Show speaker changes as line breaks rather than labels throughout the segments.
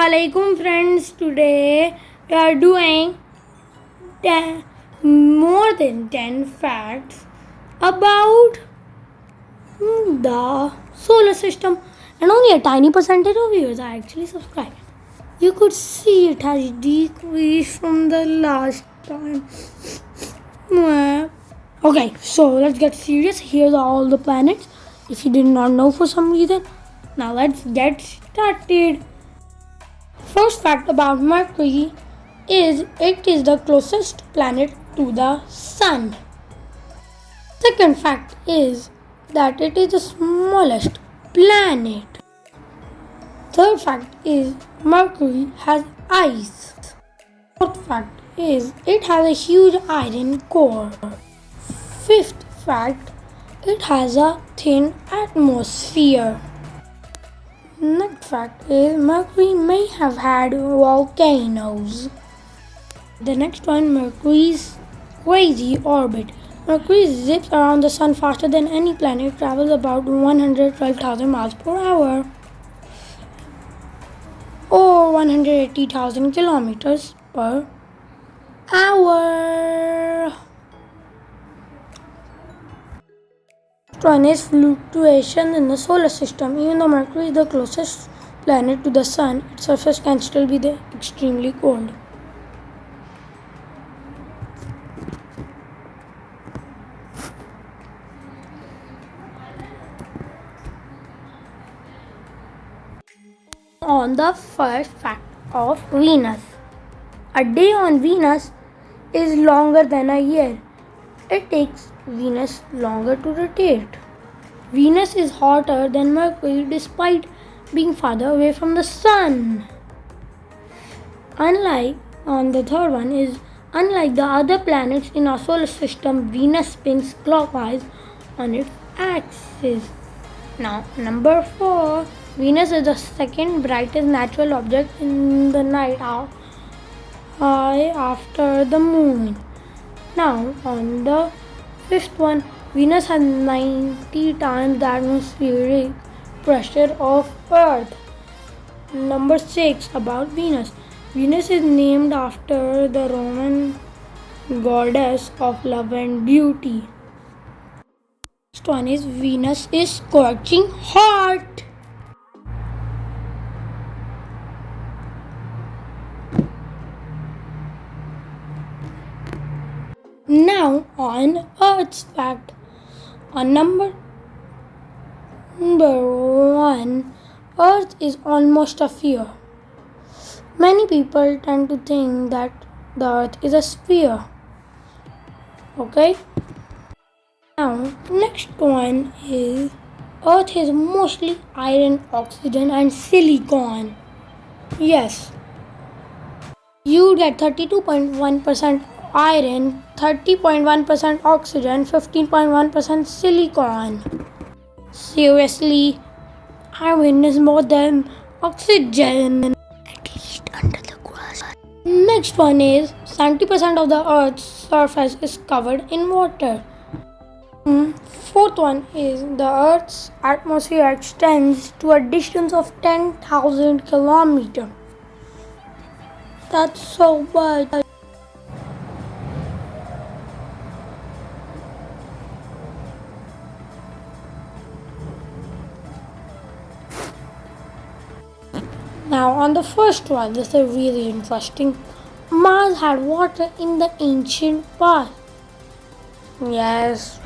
Assalamualaikum friends. Today we are doing more than 10 facts about the solar system, and only a tiny percentage of viewers are actually subscribed. You could see it has decreased from the last time. Okay, so let's get serious. Here's all the planets. If you did not know for some reason, now let's get started. First fact about Mercury is it is the closest planet to the Sun. Second fact is that it is the smallest planet. Third fact is Mercury has ice. Fourth fact is it has a huge iron core. Fifth fact, it has a thin atmosphere. Next fact is Mercury may have had volcanoes. The next one, Mercury's crazy orbit. Mercury zips around the Sun faster than any planet, travels about 112,000 miles per hour or 180,000 kilometers per hour. Next one is fluctuation in the solar system. Even though Mercury is the closest planet to the Sun, its surface can still be extremely cold. On the first fact of Venus. A day on Venus is longer than a year. It takes Venus longer to rotate. Venus is hotter than Mercury despite being farther away from the Sun. Unlike the other planets in our solar system, Venus spins clockwise on its axis. Now, number 4. Venus is the second brightest natural object in the night after the Moon. Now, on the fifth one, Venus has 90 times the atmospheric pressure of Earth. Number 6 about Venus. Venus is named after the Roman goddess of love and beauty. Next one is Venus is scorching hot. Now on Earth's fact. On number 1, Earth is almost a sphere. Many people tend to think that the Earth is a sphere. Okay? Now, next one is Earth is mostly iron, oxygen and silicon. Yes. You get 32.1% iron, 30.1% oxygen, 15.1% silicon. Seriously, iron is more than oxygen. At least under the crust. Next one is 70% of the Earth's surface is covered in water. Fourth one is the Earth's atmosphere extends to a distance of 10,000 kilometers. That's so much. Now on the first one, this is really interesting. Mars had water in the ancient past. Yes.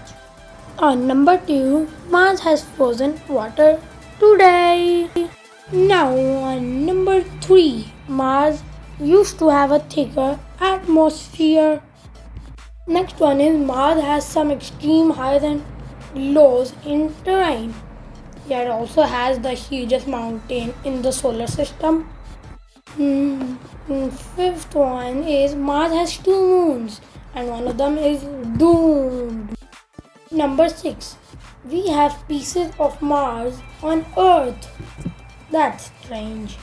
On number 2, Mars has frozen water today. Now on number 3, Mars used to have a thicker atmosphere. Next one is Mars has some extreme highs and lows in terrain. It also has the hugest mountain in the solar system. Fifth one is Mars has 2 moons and one of them is doomed. Number 6. We have pieces of Mars on Earth. That's strange.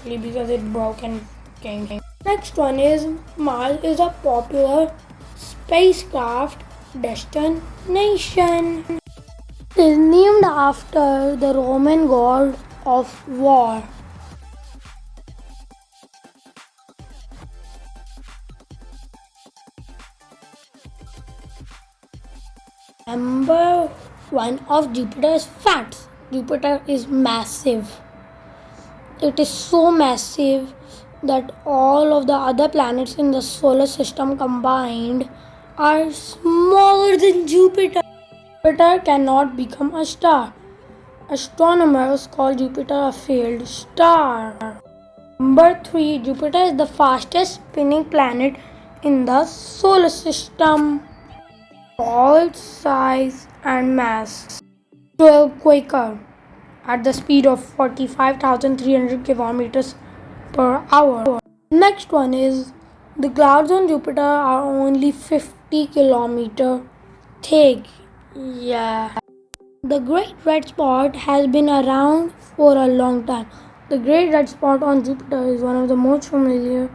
Because it broke and came. Next one is Mars is a popular spacecraft destination. It is named after the Roman god of war. Number one of Jupiter's facts. Jupiter is massive. It is so massive that all of the other planets in the solar system combined are smaller than Jupiter. Jupiter cannot become a star. Astronomers call Jupiter a failed star. Number 3. Jupiter is the fastest spinning planet in the solar system. All its size and mass 12 quicker at the speed of 45,300 kilometers per hour. Next one is the clouds on Jupiter are only 50 kilometer thick. Yeah. The Great Red Spot has been around for a long time. The Great Red Spot on Jupiter is one of the most familiar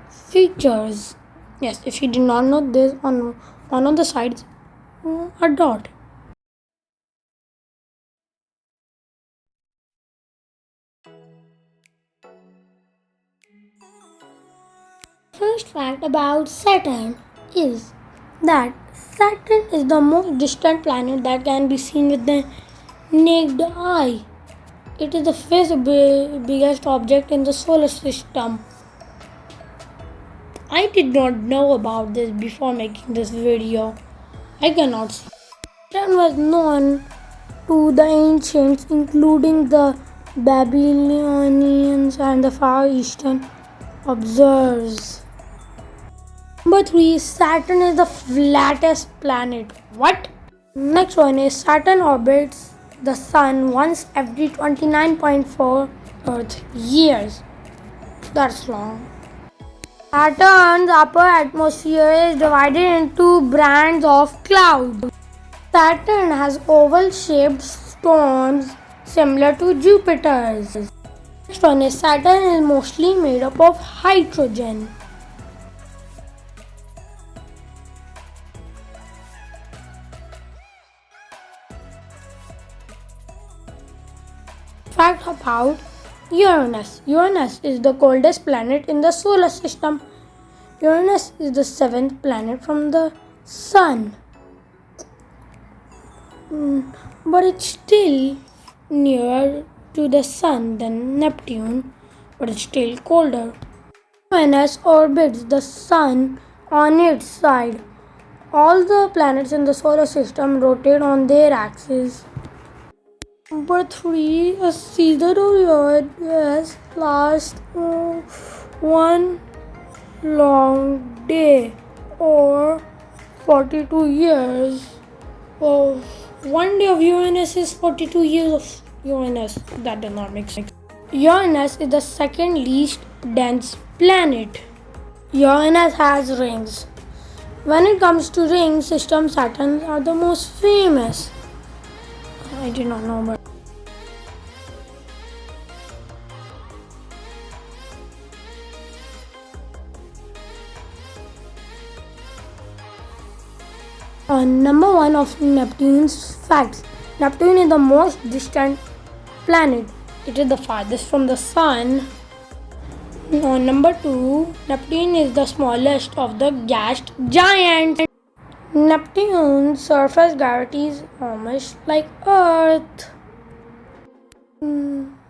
features. Yes, if you did not know this, on one of the sides, a dot. First fact about Saturn is that Saturn is the most distant planet that can be seen with the naked eye. It is the fifth biggest object in the solar system. I did not know about this before making this video. I cannot see. Saturn was known to the ancients, including the Babylonians and the Far Eastern observers. Number 3. Saturn is the flattest planet. What? Next one is Saturn orbits the Sun once every 29.4 Earth years. That's long. Saturn's upper atmosphere is divided into bands of clouds. Saturn has oval-shaped storms similar to Jupiter's. Next one is Saturn is mostly made up of hydrogen. Fact about Uranus. Uranus is the coldest planet in the solar system. Uranus is the seventh planet from the Sun. But it's still nearer to the Sun than Neptune, but it's still colder. Uranus orbits the Sun on its side. All the planets in the solar system rotate on their axis. Number 3. A season of Uranus lasts one long day or 42 years. Oh, one day of Uranus is 42 years of Uranus. That does not make sense. Uranus is the second least dense planet. Uranus has rings. When it comes to ring system, Saturn are the most famous. I did not know about. Number 1 of Neptune's facts. Neptune is the most distant planet. It is the farthest from the Sun. Number 2, Neptune is the smallest of the gas giants. Neptune's surface gravity is almost like Earth.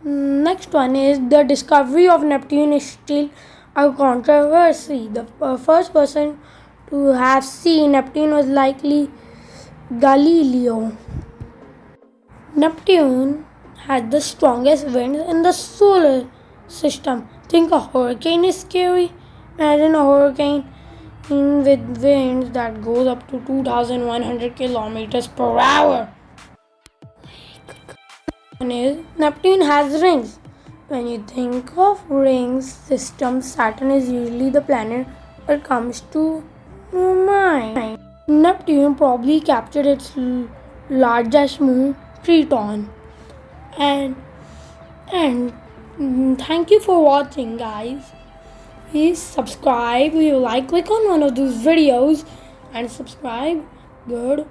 Next one is the discovery of Neptune is still a controversy. The first person to have seen Neptune was likely Galileo. Neptune has the strongest winds in the solar system. Think a hurricane is scary. Imagine a hurricane with winds that goes up to 2,100 kilometers per hour. Neptune has rings. When you think of rings system, Saturn is usually the planet that comes to mind. Neptune probably captured its largest moon, Triton. And thank you for watching, guys. Please subscribe. If you like, click on one of those videos and subscribe. Goodbye.